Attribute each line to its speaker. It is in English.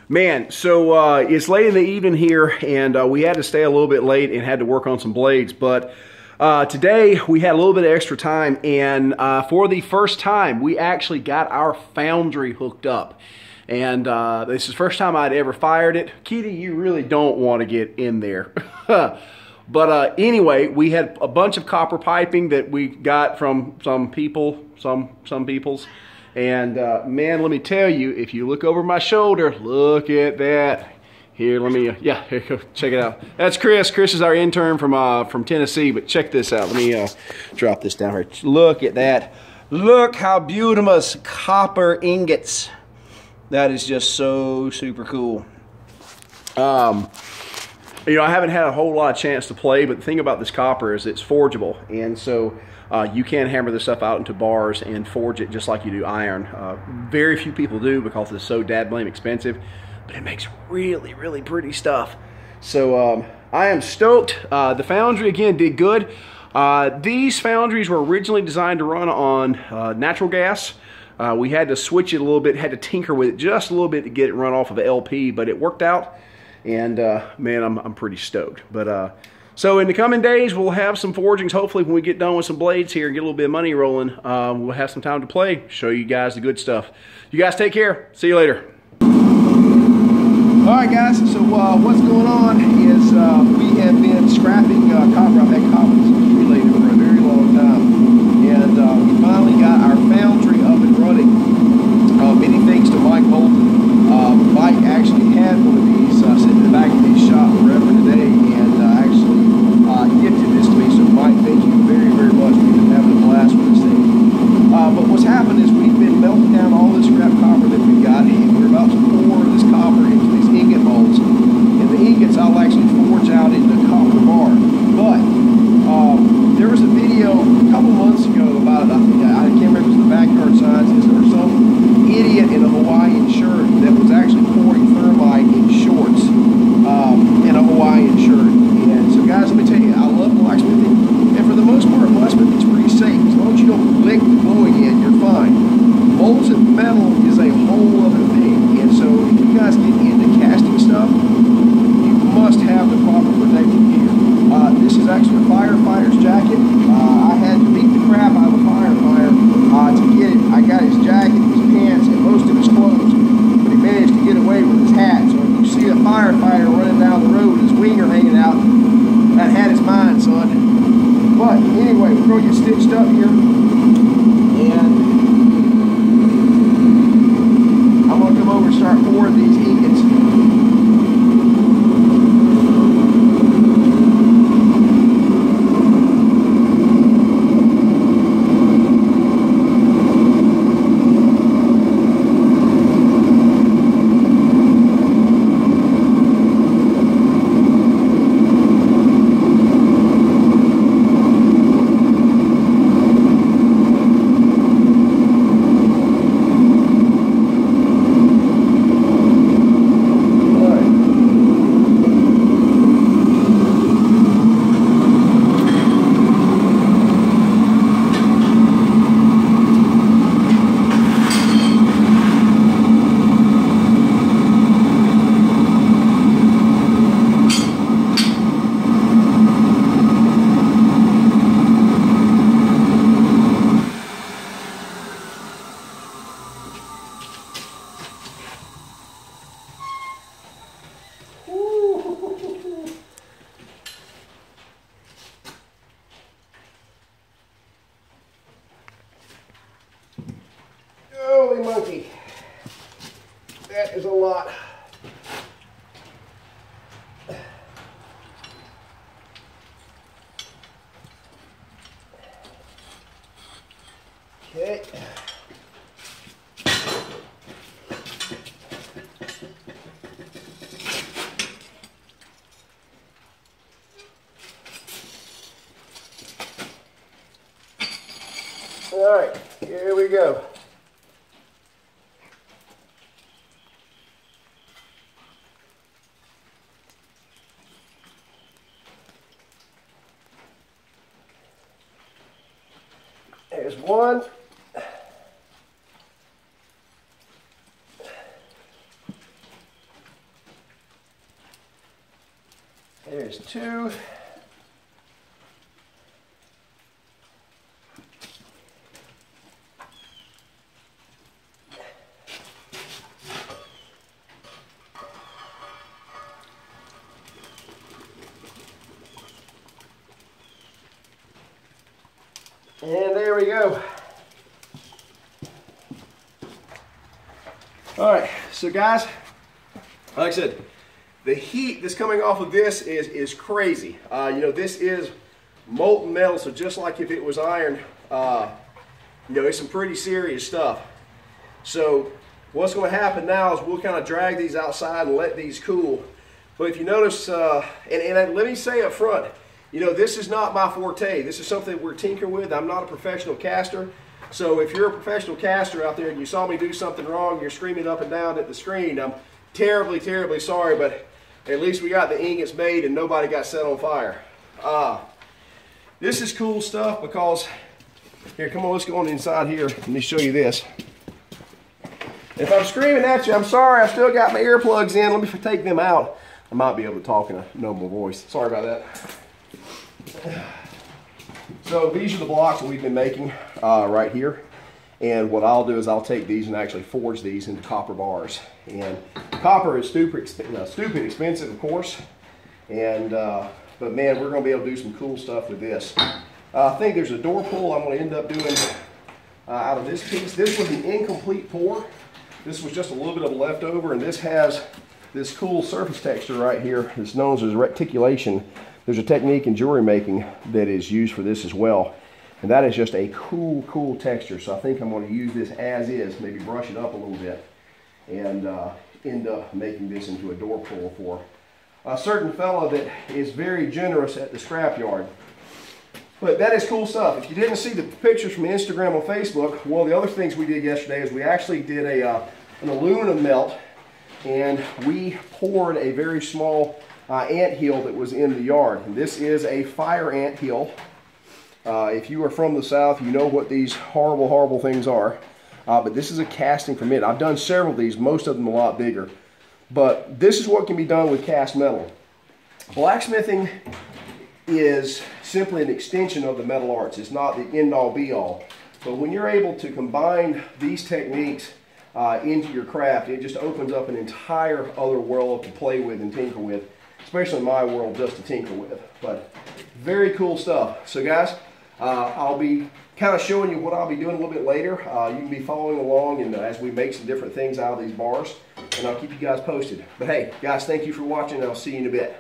Speaker 1: Man, so it's late in the evening here, and we had to stay a little bit late and had to work on some blades. But today we had a little bit of extra time, and for the first time, we actually got our Foundry hooked up. And this is the first time I'd ever fired it. Kitty, you really don't want to get in there. But anyway, we had a bunch of copper piping that we got from some people, some people's. And man, let me tell you, if you look over my shoulder, look at that. Here, let me, yeah, here, go, check it out. That's Chris. Chris is our intern from Tennessee, but check this out. Let me drop this down here. Look at that. Look how beautiful copper ingots. That is just so super cool. You know, I haven't had a whole lot of chance to play, but the thing about this copper is it's forgeable. And so you can hammer this stuff out into bars and forge it just like you do iron. Very few people do because it's so dad-blame expensive, but it makes really, really pretty stuff. So I am stoked. The Foundry, again, did good. These Foundries were originally designed to run on natural gas. We had to switch it a little bit, had to tinker with it just a little bit to get it run off of LP, but it worked out. And man, I'm pretty stoked. But so in the coming days, we'll have some forgings. Hopefully, when we get done with some blades here and get a little bit of money rolling, we'll have some time to play, show you guys the good stuff. You guys take care. See you later. All right, guys. So what's going on is we have been scrapping copper. I've had copper accumulated for a very long time, and we finally got our Foundry up and running. Many thanks to Mike Molten. Mike actually had one of these sitting in the back of his shop forever today, and actually gifted this to me. So Mike, thank you very, very much. We've been having a blast with this thing. But what's happened is we've been melting down all this scrap copper that we've got, and we're about to pour this copper into these ingot molds. And the ingots I'll actually forge out into copper bar. But there was a video a couple months ago about, I can't remember if it was the Backyard Scientist or some idiot in a Hawaiian shirt that was actually pouring thermite in shorts in a Hawaiian shirt. And so guys, let me tell you, I love blacksmithing, and for the most part, blacksmithing is pretty safe. As long as you don't lick the glowing end, you're fine. Molten metal is a whole other thing, and so if you guys get into casting stuff, you must have the proper protective gear. This is actually a firefighter's jacket. I had to beat the crap out of a firefighter to get it. I got his jacket, his pants, and most of his clothes, but he managed to get away with his hat. So if you see a firefighter running down the road with his winger hanging out, that hat is mine, son. But anyway, we're going to get stitched up here, and I'm going to come over and start pouring these ingots. Holy monkey, that is a lot. Okay. All right, here we go. There's one. There's 2. And there we go. All right, so guys, like I said, the heat that's coming off of this is crazy. You know, this is molten metal, so just like if it was iron, you know, it's some pretty serious stuff. So what's going to happen now is we'll kind of drag these outside and let these cool. But if you notice, and let me say up front, you know, this is not my forte. This is something we're tinkering with. I'm not a professional caster. So if you're a professional caster out there and you saw me do something wrong, you're screaming up and down at the screen, I'm terribly, terribly sorry, but at least we got the ingots made and nobody got set on fire. This is cool stuff because, here, come on, let's go on inside here. Let me show you this. If I'm screaming at you, I'm sorry. I've still got my earplugs in. Let me take them out. I might be able to talk in a normal voice. Sorry about that. So these are the blocks that we've been making right here. And what I'll do is I'll take these and actually forge these into copper bars. And copper is stupid expensive, of course. And but man, we're going to be able to do some cool stuff with this. I think there's a door pull I'm going to end up doing out of this piece. This was an incomplete pour. This was just a little bit of a leftover, and this has this cool surface texture right here. It's known as reticulation. There's a technique in jewelry making that is used for this as well. And that is just a cool, cool texture. So I think I'm going to use this as is, maybe brush it up a little bit, and end up making this into a door pull for a certain fellow that is very generous at the scrapyard. But that is cool stuff. If you didn't see the pictures from Instagram or Facebook, one of the other things we did yesterday is we actually did an aluminum melt, and we poured a very small ant hill that was in the yard. And this is a fire ant hill. If you are from the South, you know what these horrible, horrible things are. But this is a casting from it. I've done several of these, most of them a lot bigger. But this is what can be done with cast metal. Blacksmithing is simply an extension of the metal arts. It's not the end-all be-all. But when you're able to combine these techniques into your craft, it just opens up an entire other world to play with and tinker with, especially in my world, just to tinker with. But very cool stuff. So guys, I'll be kind of showing you what I'll be doing a little bit later. You can be following along and as we make some different things out of these bars, and I'll keep you guys posted. But hey, guys, thank you for watching, and I'll see you in a bit.